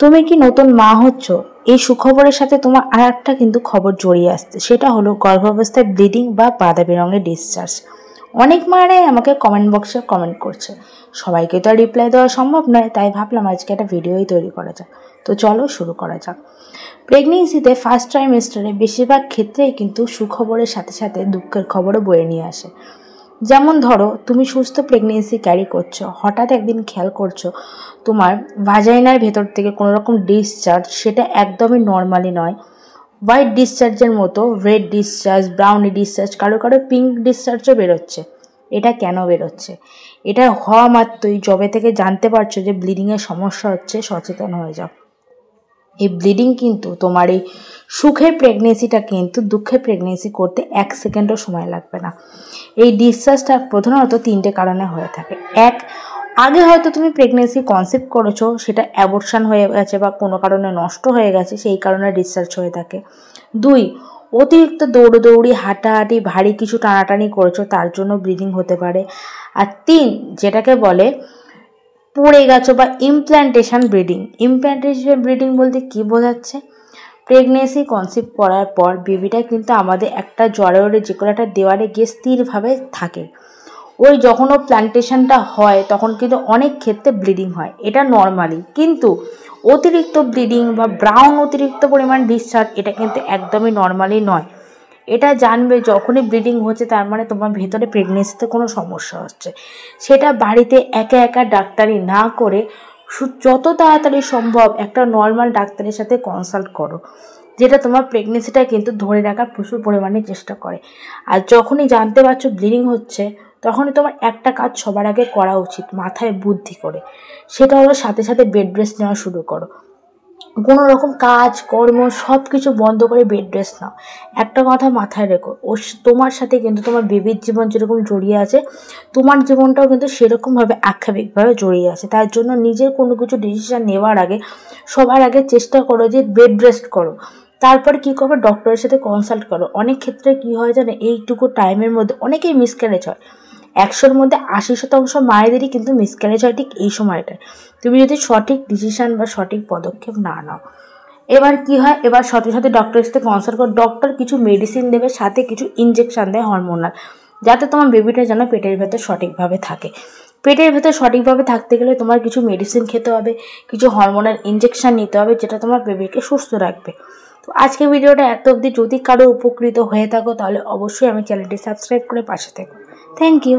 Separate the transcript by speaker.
Speaker 1: তুমি কি নতুন মা হচ্ছ? এই সুখবরের সাথে তোমার আর একটা কিন্তু খবর জড়িয়ে আসছে, সেটা হলো গর্ভাবস্থায় ব্লিডিং বা বাদামি রঙের ডিসচার্জ। অনেক মায়েরাই আমাকে কমেন্ট বক্সে কমেন্ট করছে, সবাইকে তো আর রিপ্লাই দেওয়া সম্ভব নয়, তাই ভাবলাম আজকে একটা ভিডিওই তৈরি করা যাক। তো চলো শুরু করা যাক। প্রেগনেন্সিতে ফার্স্ট ট্রাইমেস্টারে বেশিরভাগ ক্ষেত্রেই কিন্তু সুখবরের সাথে সাথে দুঃখের খবরও বয়ে নিয়ে আসে। যেমন ধরো, তুমি সুস্থ প্রেগনেন্সি ক্যারি করছো, হঠাৎ একদিন খেয়াল করছো তোমার ভাজাইনার ভেতর থেকে কোনো রকম ডিসচার্জ, সেটা একদমই নর্মালি নয়। হোয়াইট ডিসচার্জের মতো রেড ডিসচার্জ, ব্রাউনি ডিসচার্জ, কারো কারো পিঙ্ক ডিসচার্জও বেরোচ্ছে। এটা কেন বেরোচ্ছে? এটা হওয়া মাত্রই যবে থেকে জানতে পারছো যে ব্লিডিংয়ের সমস্যা হচ্ছে, সচেতন হয়ে যাও। এই ব্লিডিং কিন্তু তোমার এই সুখের প্রেগনেন্সিটা কিন্তু দুঃখের প্রেগনেন্সি করতে 1 সেকেন্ডও সময় লাগবে না। এই ডিসচার্জটা প্রধানত 3টে কারণে হয়ে থাকে। এক, আগে হয়তো তুমি প্রেগনেন্সি কনসেপ্ট করেছো, সেটা অ্যাবর্শন হয়ে গেছে বা কোনো কারণে নষ্ট হয়ে গেছে, সেই কারণে ডিসচার্জ হয়ে থাকে। 2, অতিরিক্ত দৌড়োদৌড়ি, হাঁটাহাঁটি, ভারী কিছু টানাটানি করেছো, তার জন্য ব্লিডিং হতে পারে। আর 3, যেটাকে বলে পড়ে গেছো বা ইমপ্ল্যান্টেশন ব্লিডিং। ইমপ্ল্যান্টেশন ব্লিডিং বলতে কি বোঝাচ্ছে? প্রেগনেন্সি কনসেপ্ট করার পর বেবিটা কিন্তু আমাদের একটা জ্বরে যে কোনো একটা দেওয়ালে গিয়ে স্থিরভাবে থাকে। ওই যখন ও প্ল্যান্টেশনটা হয় তখন কিন্তু অনেক ক্ষেত্রে ব্লিডিং হয়, এটা নর্মালি। কিন্তু অতিরিক্ত ব্লিডিং বা ব্রাউন অতিরিক্ত পরিমাণ ডিসচার্জ, এটা কিন্তু একদমই নর্মালি নয়। এটা জানবে যখনই ব্লিডিং হচ্ছে, তার মানে তোমার ভেতরে প্রেগনেন্সিতে কোনো সমস্যা হচ্ছে। সেটা বাড়িতে একা একা ডাক্তারি না করে যত তাড়াতাড়ি সম্ভব একটা নর্মাল ডাক্তারের সাথে কনসাল্ট করো, যেটা তোমার প্রেগনেন্সিটা কিন্তু ধরে রাখার প্রচুর পরিমাণে চেষ্টা করে। আর যখনই জানতে পারছো ব্লিডিং হচ্ছে, তখনই তোমার একটা কাজ সবার আগে করা উচিত, মাথায় বুদ্ধি করে। সেটা হলো সাথে সাথে বেড রেস্ট নেওয়া শুরু করো। কোনো রকম কাজ কর্ম সব কিছু বন্ধ করে বেড রেস্ট নাও। একটা কথা মাথায় রেখো, তোমার সাথে কিন্তু তোমার বেবির জীবন যেরকম জড়িয়ে আছে, তোমার জীবনটাও কিন্তু সেরকমভাবে আক্ষেপিকভাবে জড়িয়ে আছে। তার জন্য নিজের কোনো কিছু ডিসিশন নেওয়ার আগে সবার আগে চেষ্টা করো যে বেড রেস্ট করো। তারপরে কী করবে, ডক্টরের সাথে কনসাল্ট করো। অনেক ক্ষেত্রে কী হয় জানে, এইটুকু টাইমের মধ্যে অনেকেই মিসক্যারেজ হয়। 100-র মধ্যে 80% মায়েদেরই কিন্তু মিসক্যারেজ হয় ঠিক এই সময়টায়, তুমি যদি সঠিক ডিসিশান বা সঠিক পদক্ষেপ না নাও। এবার কি হয়, এবার সাথে সাথে ডক্টরের সাথে কনসাল্ট করো। ডক্টর কিছু মেডিসিন দেবে, সাথে কিছু ইনজেকশান দেয় হরমোনাল, যাতে তোমার বেবিটা যেন পেটের ভেতর সঠিকভাবে থাকে। পেটের ভেতর সঠিকভাবে থাকতে গেলে তোমার কিছু মেডিসিন খেতে হবে, কিছু হরমোনাল ইনজেকশান নিতে হবে, যেটা তোমার বেবিকে সুস্থ রাখবে। তো আজকে ভিডিওটা এত অবধি। যদি কারো উপকৃত হয়ে থাকো তাহলে অবশ্যই আমি চ্যানেলটি সাবস্ক্রাইব করে পাশে থেকো। Thank you.